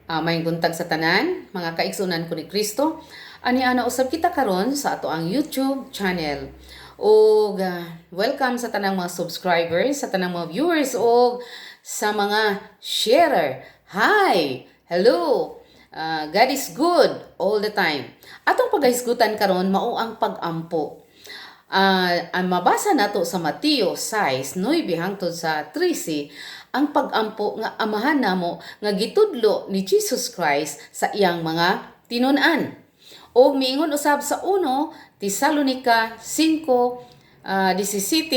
May buntag sa tanan, mga kaigsunan ko ni Kristo. Ani ana usab kita karon sa ato ang YouTube channel. O welcome sa tanang mga subscribers, sa tanang mga viewers o sa mga sharer. Hi! Hello! God is good all the time. Atong paghisgutan karon mao ang pag-ampo. Ang mabasa nato sa Mateo 6:9 hangtod sa 13 ang pag-ampo nga amahan namo nga gitudlo ni Jesus Christ sa iyang mga tinun-an. O miingon usab sa 1 Tesalonica 5:17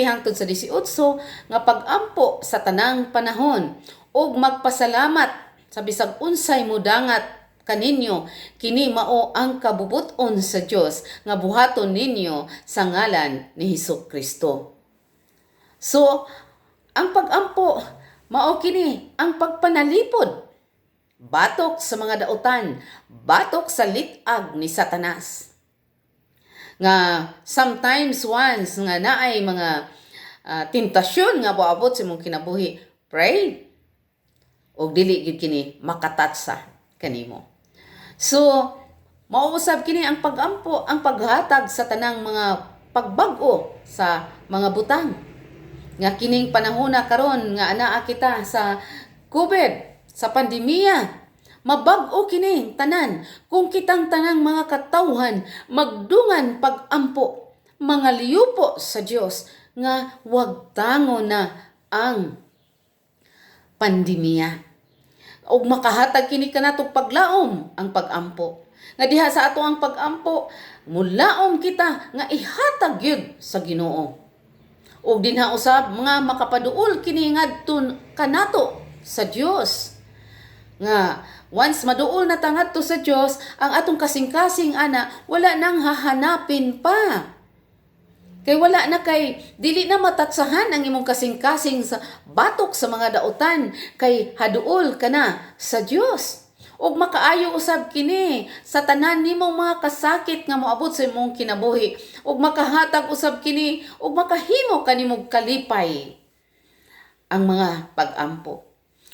hangtod sa 18 nga pag-ampo sa tanang panahon ug magpasalamat sa bisag unsay mudangat kaninyo, kini mao ang kabubuton sa Dios nga buhaton ninyo sa ngalan ni Hesukristo. So, ang pag-ampo mao kini ang pagpanalipod batok sa mga dautan, batok sa litag ni Satanas. Nga sometimes once nga naay mga tentasyon nga moabot sa imong kinabuhi, pray og dili gid kini makatatsa kanimo. So, mauusab kini ang pag-ampo, ang paghatag sa tanang mga pagbag-o sa mga butang. Nga kining panahon na karon nga anaa kita sa COVID, sa pandemya, mabag-o kini tanan kung kitang tanang mga katawhan magdungan pag-ampo, mga liyupo sa Dios nga wag tango na ang pandemya. Og makahatag kini kanatong paglaom ang pag-ampo. Nga diha sa ato ang pag-ampo, mulaom kita nga ihatag yun sa Ginoo. Og dinha usab mga makapaduol kini ngadto kanato sa Dios. Nga once maduol na ta ngadto sa Dios, ang atong kasing-kasing ana wala nang hahanapin pa. Kay wala na kay dili na matatsahan ang imong kasing-kasing sa batok sa mga dautan kay haduol ka na sa Dios. Og makaayo usab kini sa tanan nimong mga kasakit nga moabot sa imong kinabuhi. Og makahatag usab kini og makahimo kanimong kalipay ang mga pag-ampo.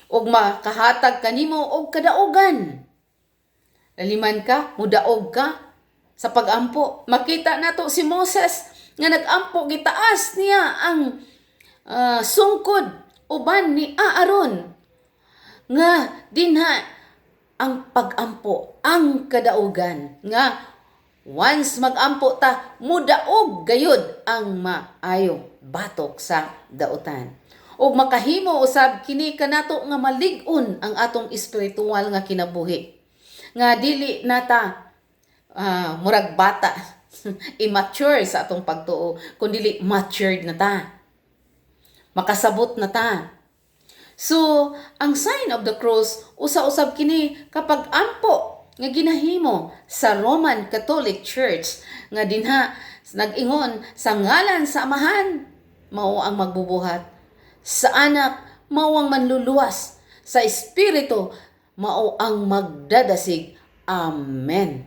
Og makahatag kanimo og kadaugan. Laliman ka, mudaog ka sa pag-ampo. Makita nato si Moses nga nag-ampo, gitaas niya ang sungkod uban ni Aaron nga dinha ang pag-ampo, ang kadaugan nga once mag-ampo ta, mudaog gayud ang maayo batok sa dautan. Og makahimo usab kini kanato nga malig-on ang atong espiritual nga kinabuhi. Nga dili nata murag bata immature sa atong pagtuo, kundi matured na ta. Makasabot na ta. So, ang sign of the cross, usa-usab kini kapag ampo nga ginahimo sa Roman Catholic Church nga dinha nag-ingon sa ngalan sa Amahan mao ang magbubuhat, sa Anak mao ang manluluwas, sa Espiritu mao ang magdadasig. Amen.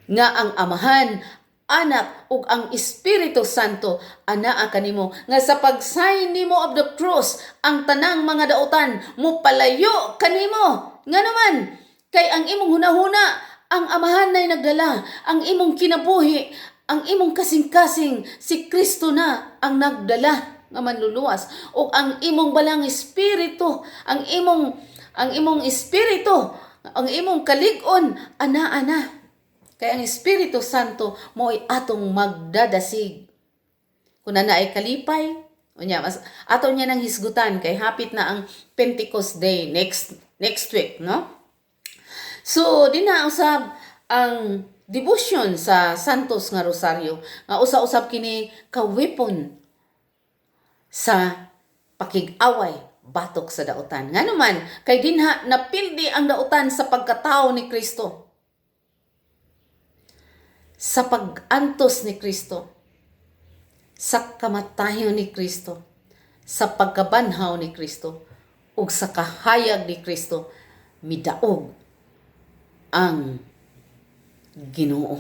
Nga ang Amahan, Anak ug ang Espiritu Santo anaa kanimo nga sa pag-sign nimo of the cross ang tanang mga dautan mo palayo kanimo. Nga naman kay ang imong hunahuna ang Amahan nay nagdala, ang imong kinabuhi, ang imong kasing-kasing si Kristo na ang nagdala nga manluluwas ug ang imong balang espiritu, ang imong espiritu, ang imong kalig-on ana. Kaya ang Espiritu Santo mo'y atong magdadasig. Kung na ay kalipay, ato niya nang hisgutan kay hapit na ang Pentecost Day next week, no? So, usab ang devotion sa Santos nga Rosaryo nga usa-usab kini ka-weapon sa pakig-away batok sa dautan. Nga naman, kay dinha napildi ang dautan sa pagkatao ni Kristo. Sa pag-antos ni Kristo, sa kamatayon ni Kristo, sa pagkabanhaw ni Kristo, ug sa kahayag ni Kristo, midaog ang Ginoo.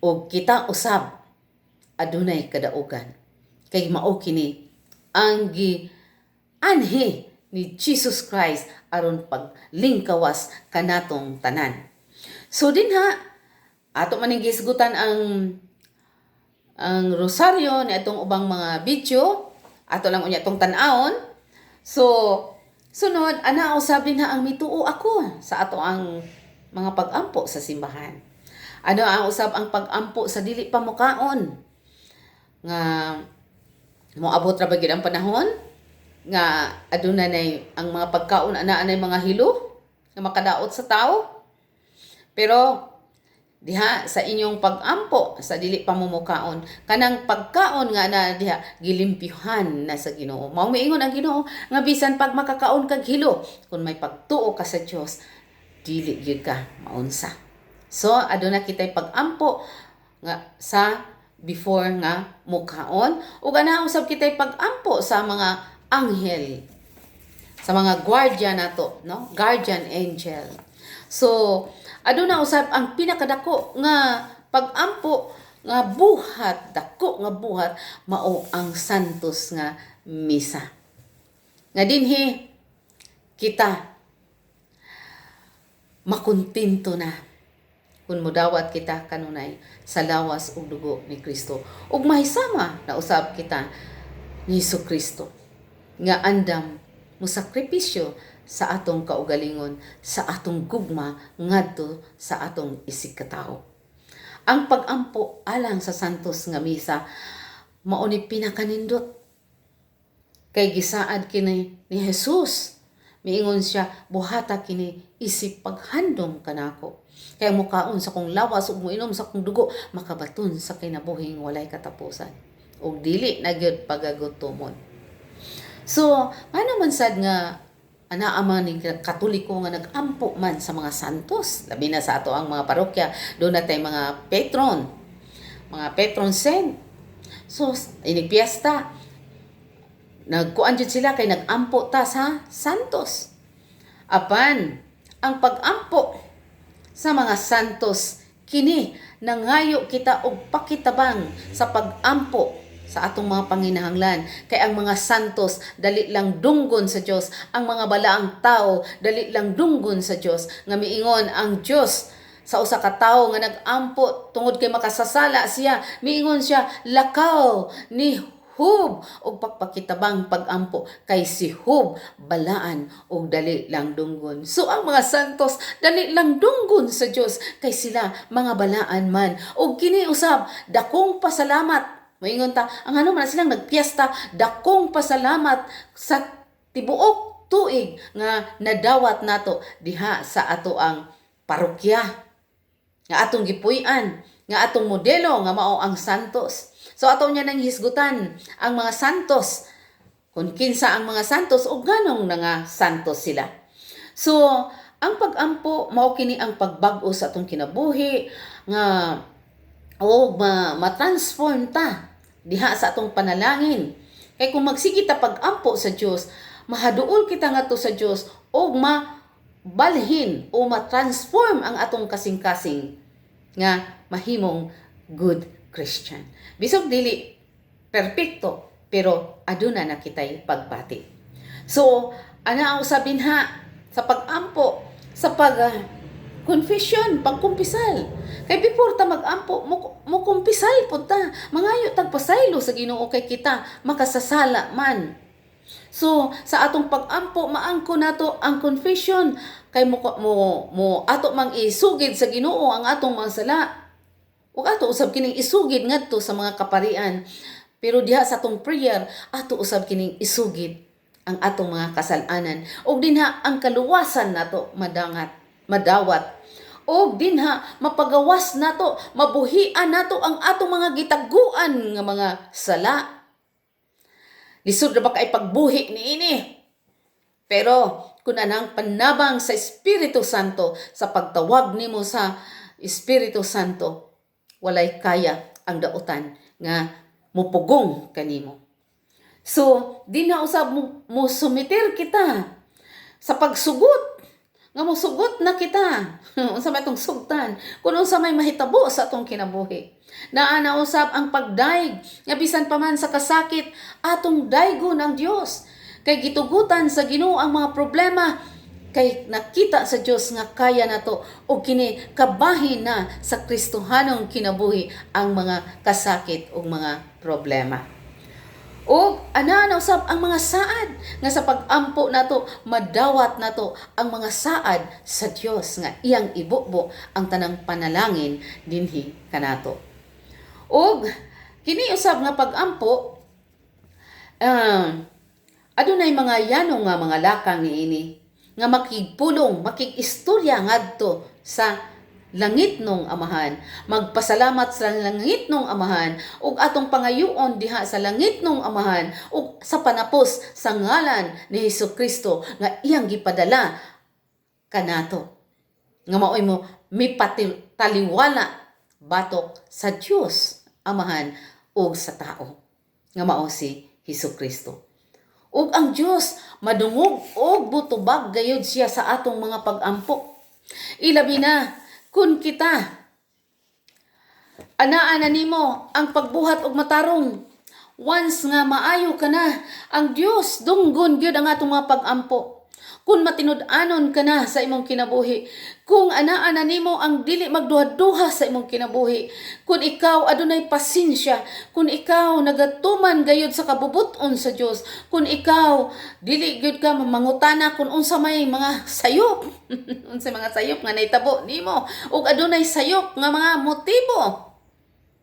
Ug kita usab adunay kadaugan. Kay mao kini ang gianhi ni Jesus Christ aron paglingkawas kanatong tanan. So dinha ato maning gisgutan ang rosaryo ni atong ubang mga video, ato lang unya tong tan-awon. So sunod ana usab dinha ang mituo ako sa ato ang mga pag-ampo sa simbahan. Ano ang usab ang pag-ampo sa dili pa mokaon nga moabot ra ba gid ang panahon nga aduna nay ang mga pagkaon ana anay mga hilo nga makadaot sa tao. Pero diha sa inyong pag-ampo sa dili pa mo mukaon, kanang pagkaon nga na diha gilimpyuhan na sa Ginoo. Mao miingon ang Ginoo nga bisan pag makakaon kag hilo, kung may pagtuo ka sa Dios, dili gyud ka maunsa. So aduna kitay pag-ampo nga sa before nga mukaon, ug ana usab kitay pag-ampo sa mga anghel, sa mga guardian nato, no? Guardian angel. So aduna usab ang pinakadako nga pag-ampo nga buhat, dako nga buhat mao ang santos nga misa. Nga dinhi kita makontento na kung modawat kita kanunay sa lawas ug dugo ni Kristo. Ug mahisama na usab kita ni Kristo nga andam mo sakripisyo sa atong kaugalingon, sa atong gugma ngadto sa atong isig katao. Ang pag-ampo alang sa santos nga misa mao ni pinakanindot. Kay gisaad kini ni Jesus, miingon siya, buhata kini isip paghandom kanako. Kay mukaon sa kong lawas ug moinom sa kong dugo, makabaton sa kinabuhing walay katapusan. Ug dili na gyud pagagutomon. So, ano man sad nga ana man ning Katoliko nga nag-ampo man sa mga santos, labi na sa ato ang mga parokya, doon natay mga patron saint. So inig piyesta nagkuan jud sila kay nag-ampo ta sa santos. Apan ang pag-ampo sa mga santos kini nangayo kita og pakitabang sa pag-ampo sa atong mga panginahanglan. Kay ang mga santos dali lang dunggon sa Dios, ang mga balaang tao dali lang dunggon sa Dios. Nga miingon ang Dios sa usa ka tawo nga nag-ampo tungod kay makasasala siya, miingon siya, lakaw ni Hub og pagpakitabang pag-ampo kay si Hub balaan og dali lang dunggon. So ang mga santos dali lang dunggon sa Dios kay sila mga balaan man. Og kini usab dakong pasalamat. Moingon ta, ang ano man silang nagpiesta, dakong pasalamat sa tibuok tuig nga nadawat nato diha sa ato ang parokya, nga atong gipuy-an, nga atong modelo nga mao ang santos. So ato niya nang hisgutan ang mga santos, kung kinsa ang mga santos o ganong nga santos sila. So ang pag-ampo mao kini ang pagbag-o sa atong kinabuhi nga o ma-transform ta diha sa atong panalangin. Kay kung magsige ta pag-ampo sa Dios, mahaduol kita ngadto sa Dios o mabalhin o ma-transform ang atong kasing-kasing nga mahimong good Christian. Bisog dili perpekto, pero aduna na kitay pagbati. So ana ang usabin ha sa pag-ampo, sa confession, pagkumpisal. Kay before ta mag-ampo, mo kumpisal po ta. Mangayo tagpasaylo sa Ginoo kay kita makasasala man. So sa atong pag-ampo, maangko nato ang confession kay mo ato mang isugid sa Ginoo ang atong mga sala. Ug ato usab kining isugid ngadto sa mga kaparian. Pero diha sa atong prayer, ato usab kining isugid ang atong mga kasalanan. Ug dinha ang kaluwasan nato madawat. O dinha mapagawas nato, mabuhian nato ang atong mga gitaguan nga mga sala. Lisod ra ba kay pagbuhi niini? Pero kun anang panabang sa Espiritu Santo, sa pagtawag nimo sa Espiritu Santo, walay kaya ang dautan nga mupugong kanimo. So dinha usab mo sumitir kita sa pagsugot. Nga mosugot na kita. Unsa may itong sugtan. Kung unsa may mahitabo sa atong kinabuhi. Naa usab ang pagdaig. Nga bisan pa man sa kasakit, atong daigo ng Dios. Kay gitugutan sa Ginoo ang mga problema. kay nakita sa Dios nga kaya nato o kini kabahin na sa Kristohanong kinabuhi ang mga kasakit o mga problema. O ana usab ang mga saad nga sa pag-ampo nato madawat nato ang mga saad sa Dios nga iyang ibubo ang tanang panalangin dinhi kanato. O kini usab nga pag-ampo adunay mga yanong nga mga lakang niini nga makigpulong, makig-istorya ngadto sa langit nung amahan, magpasalamat sa langit nung amahan, ug atong pangayoon diha sa langit nung amahan, ug sa panapos sa ngalan ni Hesukristo nga iyang gipadala kanato. Nga maoy mo mipataliwala batok sa Dios amahan ug sa tao nga mao si Hesukristo. Ug ang Dios madungog og butubag gayud siya sa atong mga pag-ampo. Ilabi na kun kita anaa na nimo ang pagbuhat og matarong. Once nga maayo ka na, ang Dios dunggon gyud ang atong mga pag-ampo. Kung matinud-anon ka na sa imong kinabuhi, kung anaa na nimo ang dili magduha-duha sa imong kinabuhi, kung ikaw adunay pasensya, kung ikaw nagatuman gayud sa kabubuton sa Dios, kung ikaw dili gyud ka mangutana kung unsa may mga sayop, unsa mga sayop nga nahitabo nimo, ug adunay sayop nga mga motibo,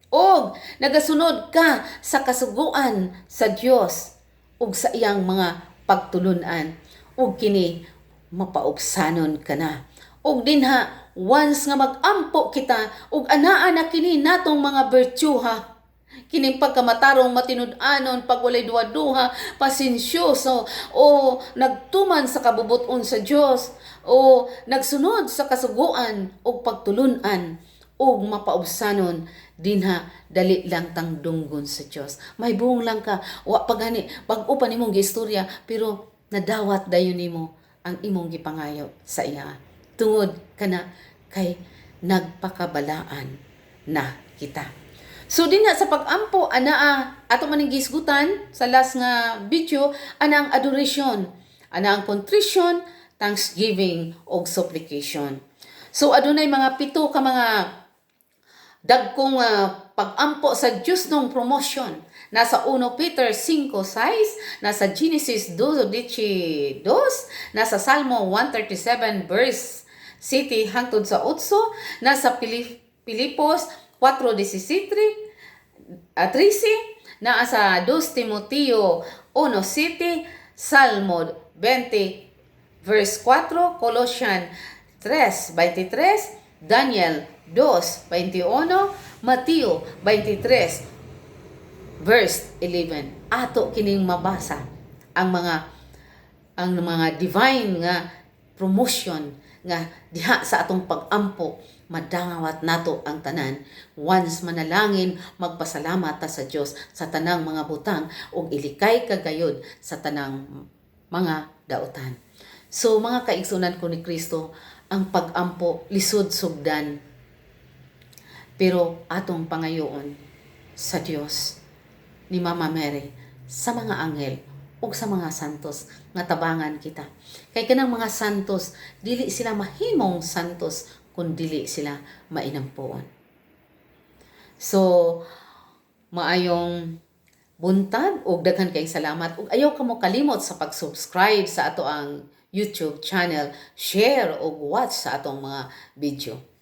ug nagasunod ka sa kasuguan sa Dios ug sa iyang mga pagtulunan, ug kini mapaugsanon ka na. Ug dinha once nga magampo kita ug anaa na kini natong mga virtue ha. Kining pagkamatarong, matinud-anon, pagwalay duwa-duha, pasensyoso, o nagtuman sa kabubuton sa Dios, o nagsunod sa kasuguan ug pagtulunan ug mapaubsanon dinha dali lang tang dunggon sa Dios. May buong lang ka wa pagani pag-upan nimong giistorya pero nadawat dayon nimo ang imong gipangayo sa iya. Tungod kana kay nagpakabalaan na kita. So dinha sa pag-ampo anaa ato maning gisgutan sa last nga video ana ang adoration, ana ang contrition, thanksgiving ug supplication. So adunay mga 7 ka mga dagkong pag-ampo sa Dios nung promotion. Nasa 1 Peter 5:6, nasa Genesis 2:12, nasa Salmo 137 verse 7 hangtod sa 8, nasa Pilipos 4:13, nasa 2 Timoteo 1:7, Salmo 20 verse 4, Colossians 3:23, Daniel 2:21, Mateo 23 verse 11. Ato kining mabasa ang mga divine nga promotion nga diha sa atong pag-ampo madangawat nato ang tanan once manalangin magpasalamat ta sa Dios sa tanang mga butang ug ilikay kagayod sa tanang mga daotan. So mga kaigsunan ko ni Kristo, ang pag-ampo lisod sugdan pero atong pangayoon sa Dios ni Mama Mary, sa mga anghel ug sa mga santos nga tabangan kita. Kay kanang mga santos dili sila mahimong santos kun dili sila mainampuon. So maayong buntag ug daghan kay salamat ug ayaw kamo kalimot sa pag-subscribe sa ato ang YouTube channel, share ug watch sa atong mga video.